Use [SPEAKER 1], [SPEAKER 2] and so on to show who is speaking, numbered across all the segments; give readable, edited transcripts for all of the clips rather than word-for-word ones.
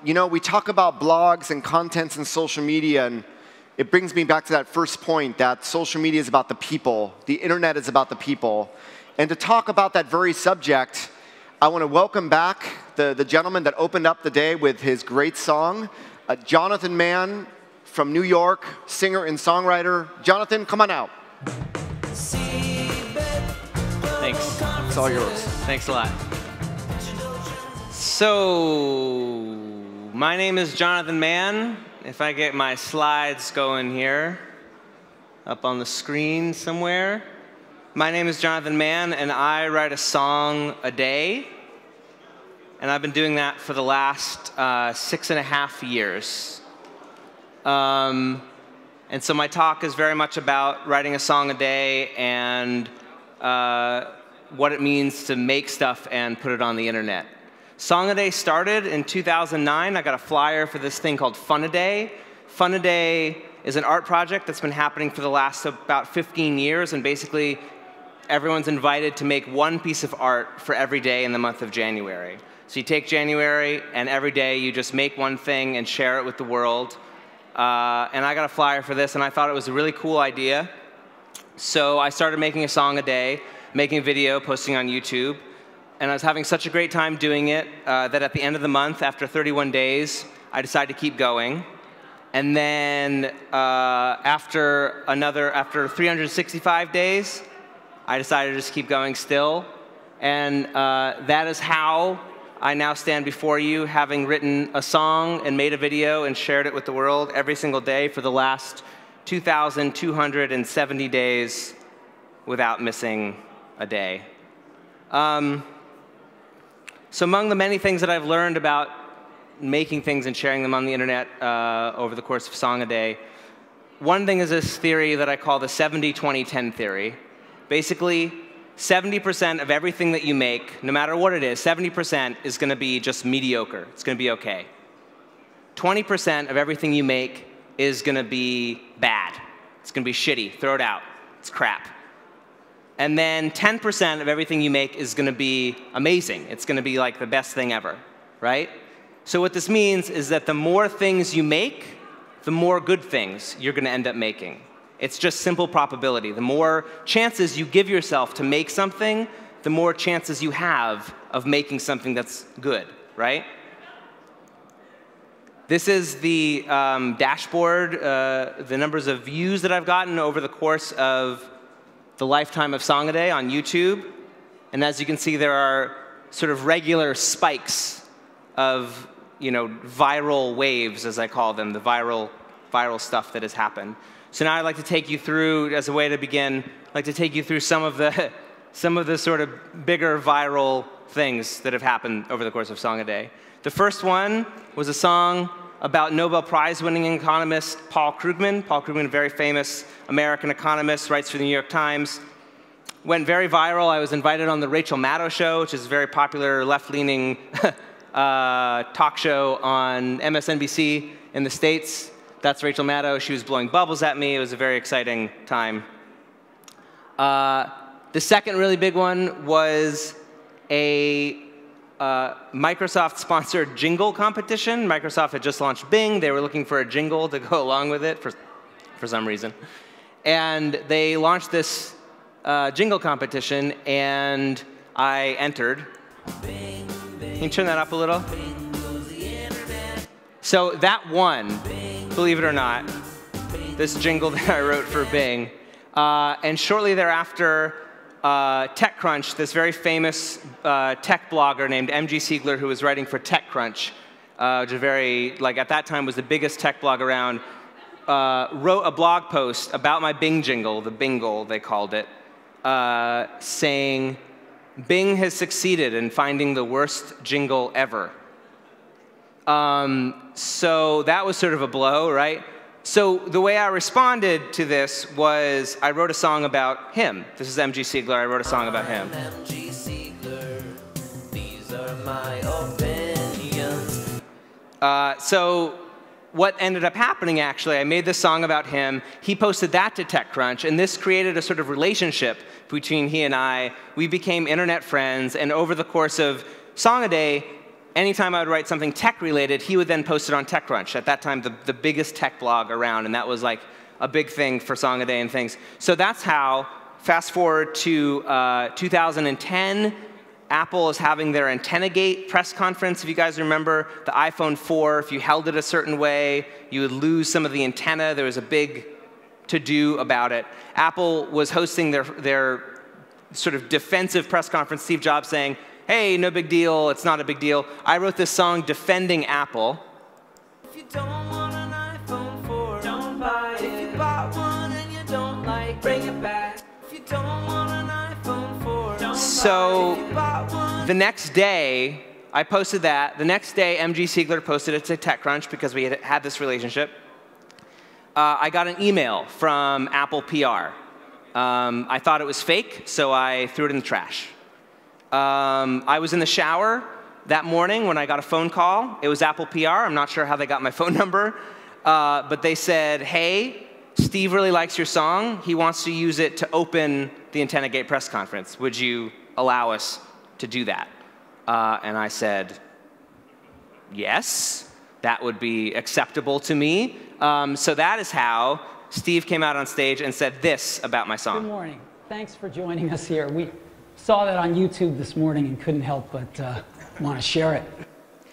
[SPEAKER 1] You know, we talk about blogs and contents and social media, and it brings me back to that first point that social media is about the people. The internet is about the people. And to talk about that very subject, I want to welcome back the gentleman that opened up the day with his great song, Jonathan Mann from New York, singer and songwriter. Jonathan, come on out.
[SPEAKER 2] Thanks.
[SPEAKER 1] It's all yours.
[SPEAKER 2] Thanks a lot. So, my name is Jonathan Mann. If I get my slides going here, up on the screen somewhere. My name is Jonathan Mann, and I write a song a day. And I've been doing that for the last 6.5 years. And so my talk is very much about writing a song a day and what it means to make stuff and put it on the internet. Song a Day started in 2009. I got a flyer for this thing called Fun-A-Day. Fun-A-Day is an art project that's been happening for the last about 15 years, and basically everyone's invited to make one piece of art for every day in the month of January. So you take January, and every day you just make one thing and share it with the world. And I got a flyer for this, and I thought it was a really cool idea. So I started making a song a day, making a video, posting on YouTube. And I was having such a great time doing it that at the end of the month, after 31 days, I decided to keep going. And then after 365 days, I decided to just keep going still. And that is how I now stand before you, having written a song and made a video and shared it with the world every single day for the last 2,270 days without missing a day. So among the many things that I've learned about making things and sharing them on the internet over the course of Song a Day, one thing is this theory that I call the 70-20-10 theory. Basically, 70% of everything that you make, no matter what it is, 70% is going to be just mediocre. It's going to be okay. 20% of everything you make is going to be bad. It's going to be shitty. Throw it out. It's crap. And then 10% of everything you make is going to be amazing. It's going to be like the best thing ever, right? So what this means is that the more things you make, the more good things you're going to end up making. It's just simple probability. The more chances you give yourself to make something, the more chances you have of making something that's good, right? This is the dashboard, the numbers of views that I've gotten over the course of the lifetime of Song a Day on YouTube. And as you can see, there are sort of regular spikes of, viral waves, as I call them, the viral stuff that has happened. So now I'd like to take you through, as a way to begin, I'd like to take you through some of the sort of bigger viral things that have happened over the course of Song a Day. The first one was a song about Nobel Prize-winning economist Paul Krugman. Paul Krugman, a very famous American economist, writes for the New York Times. Went very viral. I was invited on the Rachel Maddow show, which is a very popular left-leaning talk show on MSNBC in the States. That's Rachel Maddow. She was blowing bubbles at me. It was a very exciting time. The second really big one was a Microsoft-sponsored Jingle competition. Microsoft had just launched Bing. They were looking for a jingle to go along with it for some reason. And they launched this Jingle competition, and I entered. Bing, bing, can you turn that up a little? So that won, believe it or not, this jingle that I wrote for Bing. And shortly thereafter, TechCrunch, this very famous tech blogger named MG Siegler, who was writing for TechCrunch, which is at that time was the biggest tech blog around, wrote a blog post about my Bing jingle, the Bingle, they called it, saying, Bing has succeeded in finding the worst jingle ever. So that was sort of a blow, right? So the way I responded to this was I wrote a song about him. This is MG Siegler. I wrote a song about him. MG Siegler, these are my opinions. So what ended up happening, actually, I made this song about him. He posted that to TechCrunch, and this created a sort of relationship between he and I. We became internet friends, and over the course of Song a Day, anytime I would write something tech-related, he would then post it on TechCrunch. At that time, the biggest tech blog around, and that was like a big thing for Song a Day and things. So that's how, fast forward to 2010, Apple is having their AntennaGate press conference. If you guys remember, the iPhone 4, if you held it a certain way, you would lose some of the antenna. There was a big to-do about it. Apple was hosting their sort of defensive press conference, Steve Jobs saying, hey, no big deal, it's not a big deal. I wrote this song defending Apple.
[SPEAKER 3] If you don't want an iPhone 4, don't buy it. If you bought one and you don't like, bring it back. If you don't want an iPhone 4, don't
[SPEAKER 2] so
[SPEAKER 3] buy it. If you bought one,
[SPEAKER 2] the next day, I posted that. The next day, MG Siegler posted it to TechCrunch because we had this relationship. I got an email from Apple PR. I thought it was fake, so I threw it in the trash. I was in the shower that morning when I got a phone call. It was Apple PR. I'm not sure how they got my phone number. But they said, hey, Steve really likes your song. He wants to use it to open the AntennaGate press conference. Would you allow us to do that? And I said, yes, that would be acceptable to me. So that is how Steve came out on stage and said this about my song.
[SPEAKER 4] Good morning. Thanks for joining us here. We saw that on YouTube this morning and couldn't help but want to share it.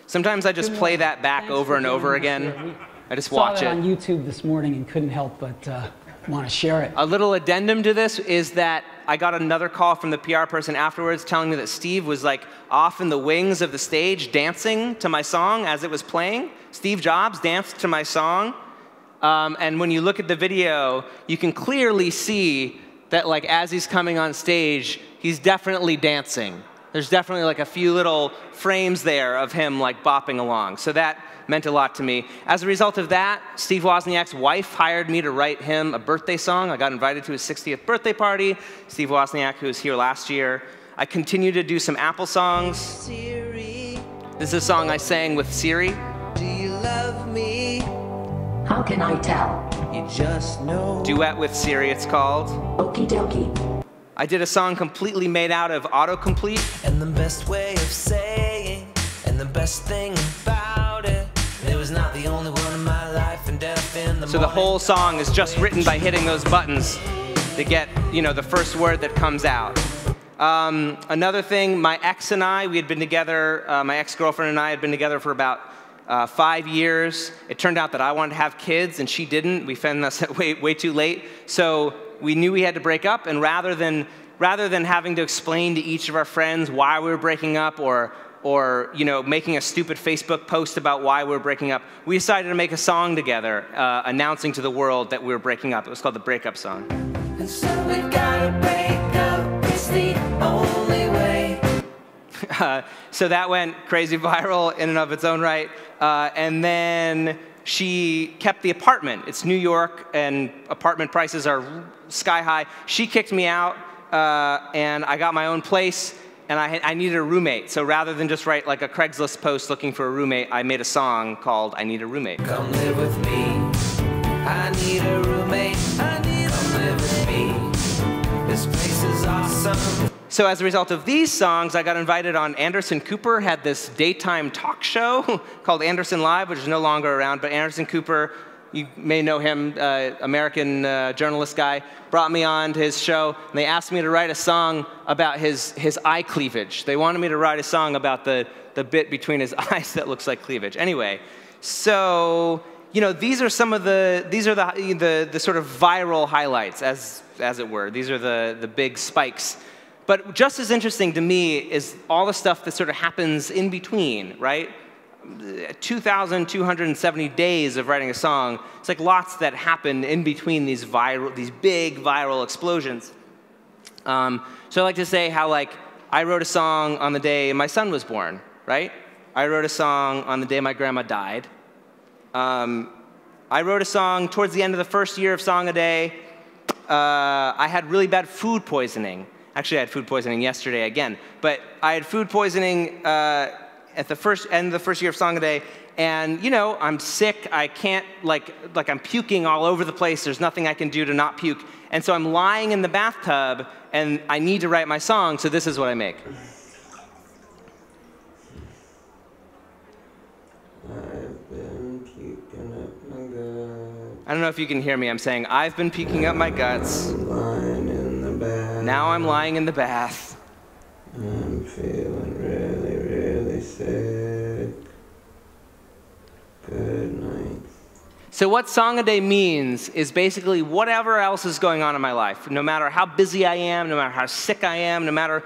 [SPEAKER 2] Sometimes I just play that back over and over again. I just watch it.
[SPEAKER 4] Saw that on YouTube this morning and couldn't help but want to share it.
[SPEAKER 2] A little addendum to this is that I got another call from the PR person afterwards telling me that Steve was like off in the wings of the stage dancing to my song as it was playing. Steve Jobs danced to my song. And when you look at the video, you can clearly see that like as he's coming on stage, he's definitely dancing. There's definitely like a few little frames there of him like bopping along. So that meant a lot to me. As a result of that, Steve Wozniak's wife hired me to write him a birthday song. I got invited to his 60th birthday party. Steve Wozniak, who was here last year. I continue to do some Apple songs.
[SPEAKER 3] Siri,
[SPEAKER 2] This is a song I sang with Siri.
[SPEAKER 3] do you love me?
[SPEAKER 5] How can I tell?
[SPEAKER 3] You just know.
[SPEAKER 2] Duet with Siri, it's called.
[SPEAKER 5] Okie dokie.
[SPEAKER 2] I did a song completely made out of autocomplete.
[SPEAKER 3] And the best way of saying, and the best thing about it, it was not the only one in my life and death in the
[SPEAKER 2] So the
[SPEAKER 3] morning.
[SPEAKER 2] whole song is just written by hitting those buttons to get, you know, the first word that comes out. Another thing, my ex and I, we had been together, my ex-girlfriend and I had been together for about 5 years. It turned out that I wanted to have kids and she didn't. We found us way too late. So we knew we had to break up, and rather than having to explain to each of our friends why we were breaking up or you know, making a stupid Facebook post about why we were breaking up, we decided to make a song together announcing to the world that we were breaking up. It was called the Breakup Song.
[SPEAKER 3] And so we gotta break up, it's the only way.
[SPEAKER 2] So that went crazy viral in and of its own right. And then she kept the apartment. It's New York, and apartment prices are sky high. She kicked me out, and I got my own place, and I needed a roommate. So rather than just write like a Craigslist post looking for a roommate, I made a song called I Need a Roommate.
[SPEAKER 3] Come live with me. I need a roommate. I need Come live with me. This place is awesome.
[SPEAKER 2] So as a result of these songs, I got invited on. Anderson Cooper had this daytime talk show called Anderson Live, which is no longer around, but Anderson Cooper, you may know him, American journalist guy, brought me on to his show, and they asked me to write a song about his eye cleavage. They wanted me to write a song about the bit between his eyes that looks like cleavage. Anyway, so, you know, these are some of the sort of viral highlights, as it were. These are the big spikes. But just as interesting to me is all the stuff that sort of happens in between, right? 2,270 days of writing a song. It's like lots that happen in between these big viral explosions. So I like to say how like I wrote a song on the day my son was born, right? I wrote a song on the day my grandma died. I wrote a song towards the end of the first year of Song a Day. I had really bad food poisoning. Actually, I had food poisoning yesterday again. But I had food poisoning at the end of the first year of Song a Day. And, you know, I'm sick. I can't, like I'm puking all over the place. There's nothing I can do to not puke. And so I'm lying in the bathtub, and I need to write my song, so this is what I make. I don't know if you can hear me. I'm saying, I've been puking up my guts.
[SPEAKER 3] Lying in the bath.
[SPEAKER 2] Now I'm lying in the bath.
[SPEAKER 3] I'm feeling really, really sick. Good night.
[SPEAKER 2] So what Song a Day means is basically whatever else is going on in my life. No matter how busy I am, no matter how sick I am, no matter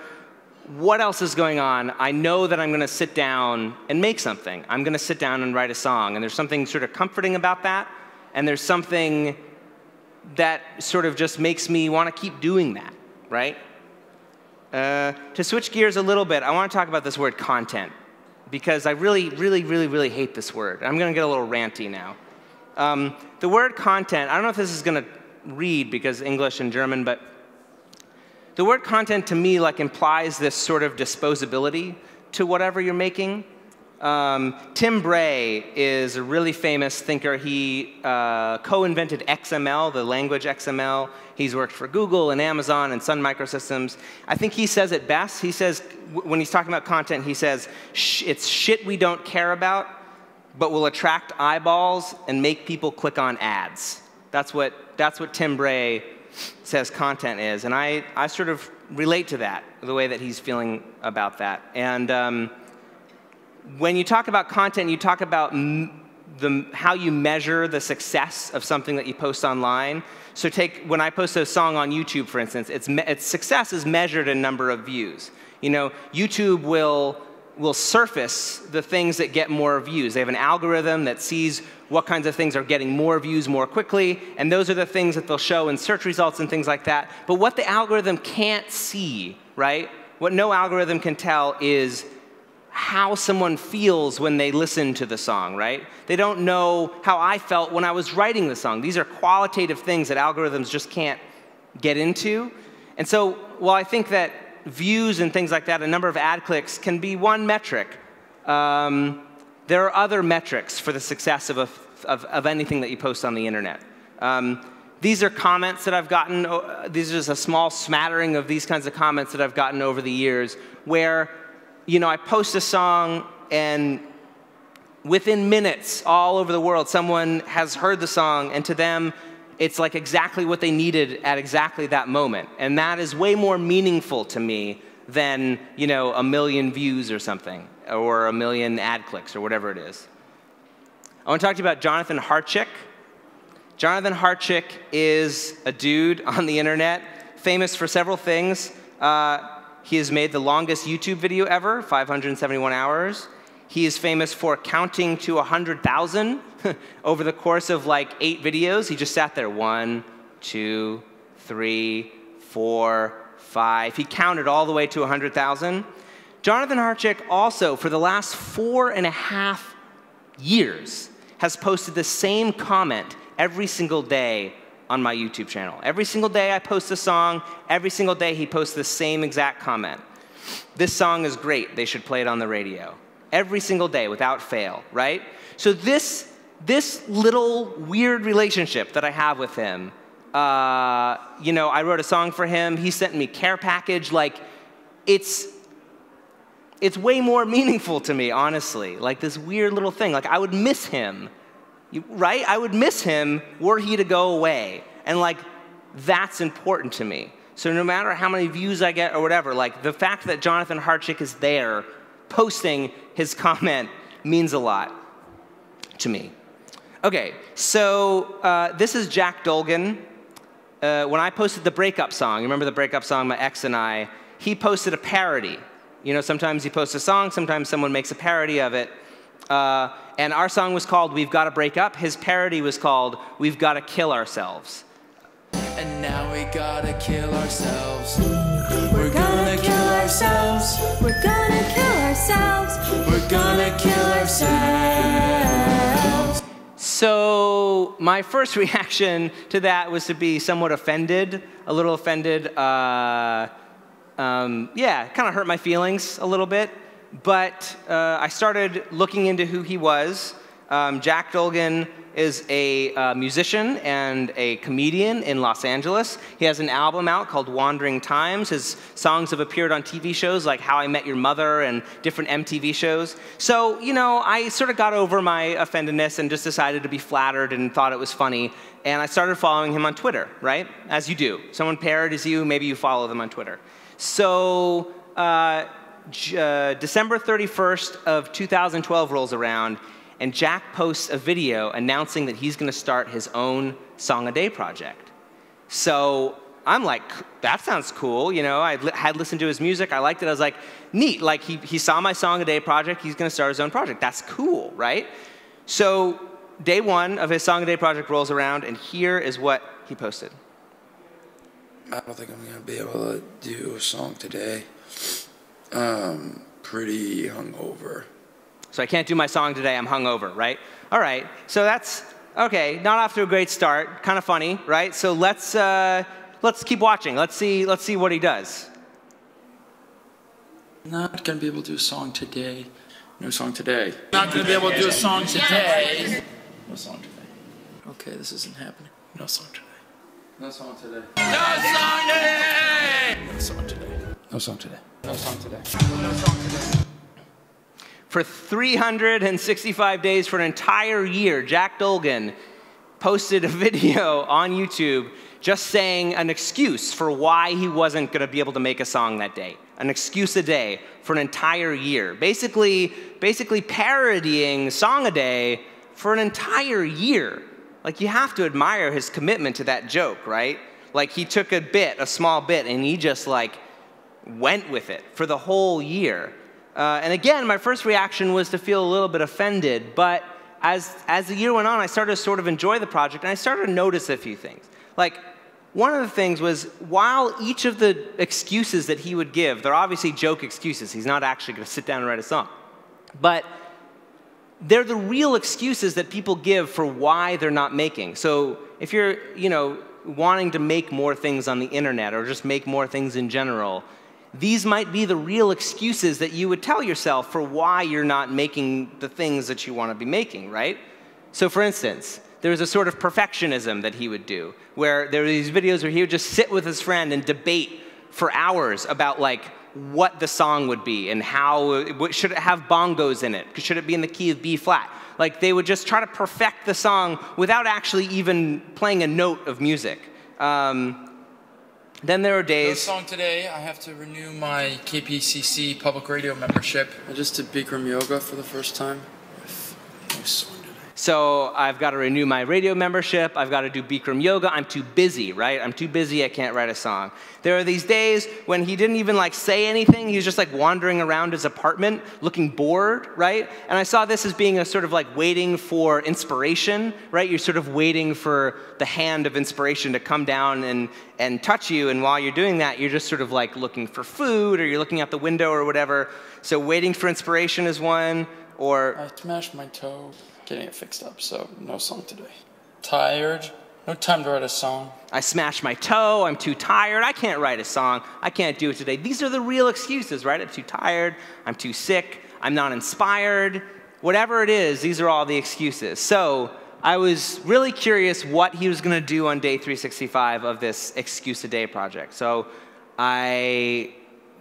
[SPEAKER 2] what else is going on, I know that I'm going to sit down and make something. I'm going to sit down and write a song. And there's something sort of comforting about that. And there's something that sort of just makes me want to keep doing that, right? To switch gears a little bit, I want to talk about this word content, because I really, really, really, really hate this word. I'm going to get a little ranty now. The word content, I don't know if this is going to read because English and German, but the word content to me like implies this sort of disposability to whatever you're making. Tim Bray is a really famous thinker. He co-invented XML, the language XML. He's worked for Google and Amazon and Sun Microsystems. I think he says it best. He says, when he's talking about content, he says, it's shit we don't care about, but will attract eyeballs and make people click on ads. That's what Tim Bray says content is. And I sort of relate to that, the way that he's feeling about that. And when you talk about content, you talk about how you measure the success of something that you post online. So when I post a song on YouTube, for instance, its success is measured in number of views. You know, YouTube will surface the things that get more views. They have an algorithm that sees what kinds of things are getting more views more quickly, and those are the things that they'll show in search results and things like that. But what the algorithm can't see, right? What no algorithm can tell is how someone feels when they listen to the song, right? They don't know how I felt when I was writing the song. These are qualitative things that algorithms just can't get into. And so while I think that views and things like that, a number of ad clicks can be one metric, there are other metrics for the success of anything that you post on the internet. These are comments that I've gotten. These are just a small smattering of these kinds of comments that I've gotten over the years where, you know, I post a song and within minutes all over the world someone has heard the song, and to them it's like exactly what they needed at exactly that moment. And that is way more meaningful to me than, you know, 1 million views or something, or 1 million ad clicks or whatever it is. I want to talk to you about Jonathan Hartchick. Jonathan Hartchick is a dude on the internet, famous for several things. He has made the longest YouTube video ever, 571 hours. He is famous for counting to 100,000 over the course of like 8 videos. He just sat there, 1, 2, 3, 4, 5. He counted all the way to 100,000. Jonathan Hartchick also, for the last 4.5 years, has posted the same comment every single day on my YouTube channel. Every single day I post a song, every single day he posts the same exact comment. This song is great, they should play it on the radio. Every single day, without fail, right? So this little weird relationship that I have with him, you know, I wrote a song for him, he sent me care package, like, it's way more meaningful to me, honestly. Like this weird little thing, like I would miss him, right? I would miss him were he to go away. And like, that's important to me. So no matter how many views I get or whatever, like the fact that Jonathan Hartchick is there posting his comment means a lot to me. Okay, so this is Jack Dolgan. When I posted the Breakup Song, you remember the Breakup Song, my ex and I, he posted a parody. You know, sometimes he posts a song, sometimes someone makes a parody of it. And our song was called We've Gotta Break Up. His parody was called We've Gotta Kill Ourselves.
[SPEAKER 6] And now we gotta kill ourselves. We're gonna kill ourselves. We're gonna kill ourselves. We're gonna kill ourselves.
[SPEAKER 2] So my first reaction to that was to be somewhat offended, a little offended. Yeah, kind of hurt my feelings a little bit. But I started looking into who he was, Jack Dolgan is a musician and a comedian in Los Angeles. He has an album out called Wandering Times. His songs have appeared on TV shows like How I Met Your Mother and different MTV shows. So, you know, I sort of got over my offendedness and just decided to be flattered and thought it was funny. And I started following him on Twitter, right? As you do. Someone parodies you, maybe you follow them on Twitter. So December 31st of 2012 rolls around, and Jack posts a video announcing that he's going to start his own Song a Day project. So I'm like, that sounds cool. You know, I had listened to his music. I liked it. I was like, neat. Like, he saw my Song a Day project. He's going to start his own project. That's cool, right? So day one of his Song a Day project rolls around, and here is what he posted.
[SPEAKER 7] I don't think I'm going to be able to do a song today. Pretty hungover.
[SPEAKER 2] So I can't do my song today, I'm hungover, right? All right, so that's, okay, not off to a great start, kind of funny, right? So let's keep watching, let's see what he does.
[SPEAKER 7] Not gonna be able to do a song today. No song today. Not gonna be able to do a song today. No song today. Okay, this isn't happening. No song today. No song today. No song today! No song today. No song today. No song today. No song today.
[SPEAKER 2] For 365 days, for an entire year, Jack Dolgan posted a video on YouTube just saying an excuse for why he wasn't going to be able to make a song that day. An excuse a day for an entire year. Basically parodying Song a Day for an entire year. Like, you have to admire his commitment to that joke, right? Like, he took a small bit, and he just, like, went with it for the whole year. And again, my first reaction was to feel a little bit offended, but as the year went on, I started to sort of enjoy the project, and I started to notice a few things. Like, one of the things was, while each of the excuses that he would give, they're obviously joke excuses. He's not actually going to sit down and write a song. But they're the real excuses that people give for why they're not making. So if you're, you know, wanting to make more things on the internet or just make more things in general, these might be the real excuses that you would tell yourself for why you're not making the things that you want to be making, right? So for instance, there's a sort of perfectionism that he would do, where there were these videos where he would just sit with his friend and debate for hours about, like, what the song would be and how, should it have bongos in it? Should it be in the key of B flat? Like, they would just try to perfect the song without actually even playing a note of music. Then there are days...
[SPEAKER 7] No song today. I have to renew my KPCC public radio membership. I just did Bikram yoga for the first time. No song today.
[SPEAKER 2] So I've got to renew my radio membership. I've got to do Bikram yoga. I'm too busy, right? I'm too busy. I can't write a song. There are these days when he didn't even, like, say anything. He was just, like, wandering around his apartment looking bored, right? And I saw this as being a sort of, like, waiting for inspiration, right? You're sort of waiting for the hand of inspiration to come down and touch you. And while you're doing that, you're just sort of, like, looking for food, or you're looking out the window or whatever. So waiting for inspiration is one. Or
[SPEAKER 7] I smashed my toe getting it fixed up, so no song today. Tired. No time to write a song.
[SPEAKER 2] I smashed my toe. I'm too tired. I can't write a song. I can't do it today. These are the real excuses, right? I'm too tired. I'm too sick. I'm not inspired. Whatever it is, these are all the excuses. So I was really curious what he was going to do on day 365 of this Excuse a Day project. So I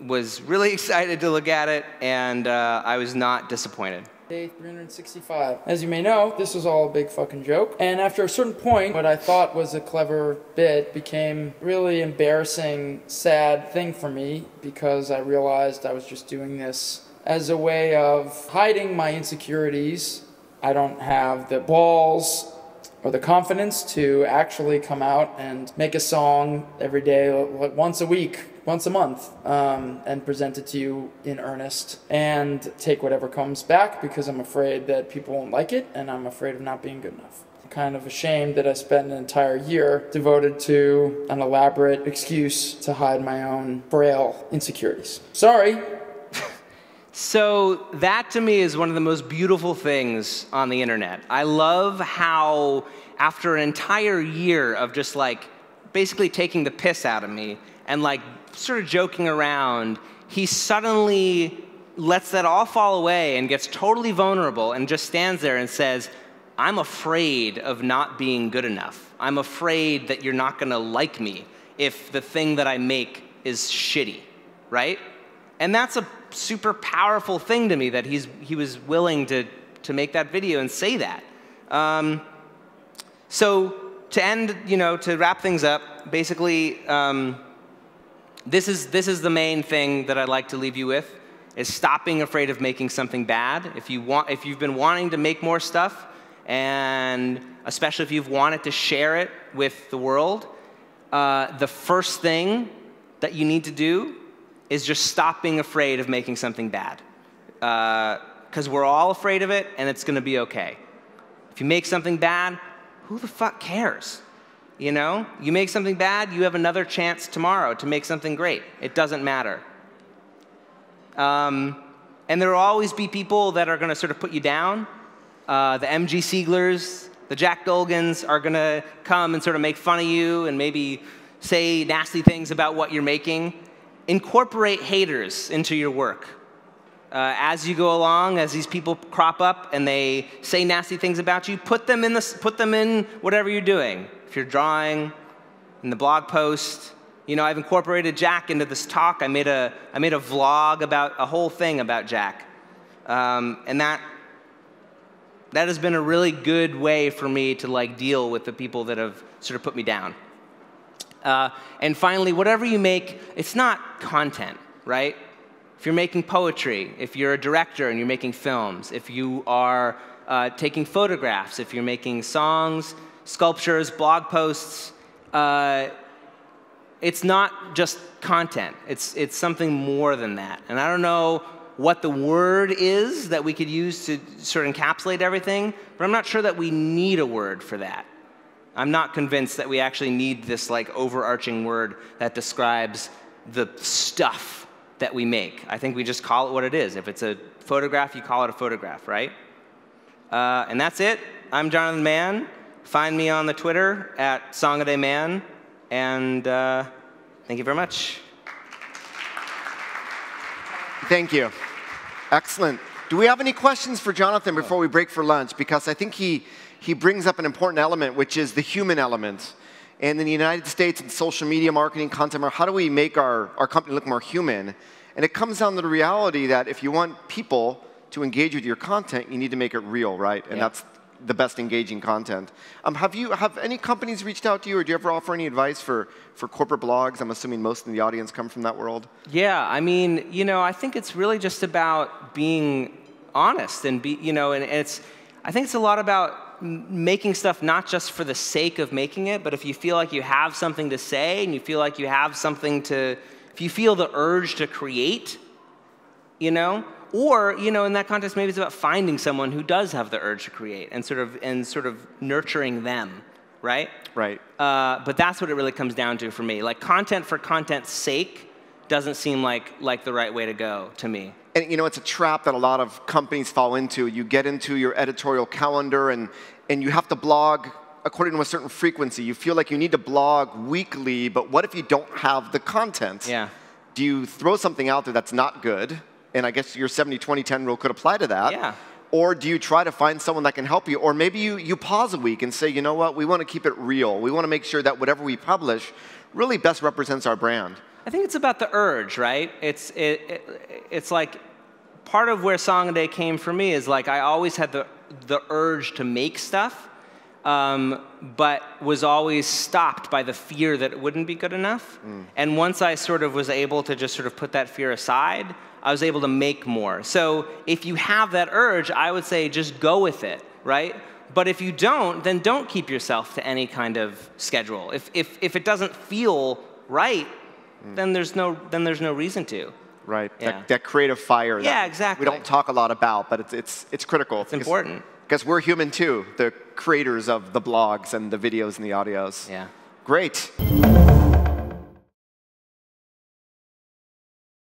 [SPEAKER 2] was really excited to look at it, and I was not disappointed.
[SPEAKER 7] Day 365. As you may know, this was all a big fucking joke. And after a certain point, what I thought was a clever bit became really embarrassing, sad thing for me, because I realized I was just doing this as a way of hiding my insecurities. I don't have the balls or the confidence to actually come out and make a song every day, like once a week, once a month, and present it to you in earnest and take whatever comes back, because I'm afraid that people won't like it, and I'm afraid of not being good enough. I'm kind of ashamed that I spent an entire year devoted to an elaborate excuse to hide my own frail insecurities. Sorry.
[SPEAKER 2] So that, to me, is one of the most beautiful things on the internet. I love how, after an entire year of just, like, basically taking the piss out of me and, like, sort of joking around, he suddenly lets that all fall away and gets totally vulnerable and just stands there and says, I'm afraid of not being good enough. I'm afraid that you're not going to like me if the thing that I make is shitty, right? And that's a super powerful thing to me, that he was willing to make that video and say that. So to end, to wrap things up, basically, this is the main thing that I'd like to leave you with, is stop being afraid of making something bad. If you've been wanting to make more stuff, and especially if you've wanted to share it with the world, the first thing that you need to do is just stop being afraid of making something bad. Because we're all afraid of it, and it's going to be okay. If you make something bad, who the fuck cares? You make something bad, you have another chance tomorrow to make something great. It doesn't matter. And there will always be people that are going to sort of put you down. The MG Sieglers, the Jack Dolgans are going to come and sort of make fun of you and maybe say nasty things about what you're making. Incorporate haters into your work. As you go along, as these people crop up and they say nasty things about you, put them in whatever you're doing. If you're drawing, in the blog post. I've incorporated Jack into this talk. I made a vlog about a whole thing about Jack, and that has been a really good way for me to deal with the people that have sort of put me down. And finally, whatever you make, it's not content, right? If you're making poetry, if you're a director and you're making films, if you are taking photographs, if you're making songs, sculptures, blog posts, it's not just content. It's something more than that. And I don't know what the word is that we could use to sort of encapsulate everything, but I'm not sure that we need a word for that. I'm not convinced that we actually need this overarching word that describes the stuff that we make. I think we just call it what it is. If it's a photograph, you call it a photograph, right? And that's it. I'm Jonathan Mann. Find me on the Twitter at @SongADayMan. And thank you very much.
[SPEAKER 1] Thank you. Excellent. Do we have any questions for Jonathan before we break for lunch? Because I think he brings up an important element, which is the human element. And in the United States, in social media marketing, content, how do we make our company look more human? And it comes down to the reality that if you want people to engage with your content, you need to make it real, right? And that's the best engaging content. Have any companies reached out to you, or do you ever offer any advice for corporate blogs? I'm assuming most of the audience come from that world.
[SPEAKER 2] Yeah, I mean, I think it's really just about being honest and I think it's a lot about making stuff not just for the sake of making it, but if you feel like you have something to say and you feel like you have something if you feel the urge to create, or, in that context, maybe it's about finding someone who does have the urge to create and sort of nurturing them, right?
[SPEAKER 1] Right.
[SPEAKER 2] But that's what it really comes down to for me. Content for content's sake doesn't seem like the right way to go to me.
[SPEAKER 1] And it's a trap that a lot of companies fall into. You get into your editorial calendar and you have to blog according to a certain frequency. You feel like you need to blog weekly, but what if you don't have the content?
[SPEAKER 2] Yeah.
[SPEAKER 1] Do you throw something out there that's not good? And I guess your 70-20-10 rule could apply to that.
[SPEAKER 2] Yeah.
[SPEAKER 1] Or do you try to find someone that can help you? Or maybe you pause a week and say, you know what, we want to keep it real. We want to make sure that whatever we publish really best represents our brand.
[SPEAKER 2] I think it's about the urge, right? It's like part of where Song a Day came for me is I always had the urge to make stuff, but was always stopped by the fear that it wouldn't be good enough. And once I sort of was able to just sort of put that fear aside, I was able to make more. So if you have that urge, I would say just go with it, right? But if you don't, then don't keep yourself to any kind of schedule. If it doesn't feel right, then there's no reason to.
[SPEAKER 1] Right.
[SPEAKER 2] Yeah.
[SPEAKER 1] That creative fire.
[SPEAKER 2] Yeah, exactly.
[SPEAKER 1] We don't talk a lot about, but it's critical.
[SPEAKER 2] It's important.
[SPEAKER 1] Because we're human too, the creators of the blogs and the videos and the audios.
[SPEAKER 2] Yeah.
[SPEAKER 1] Great.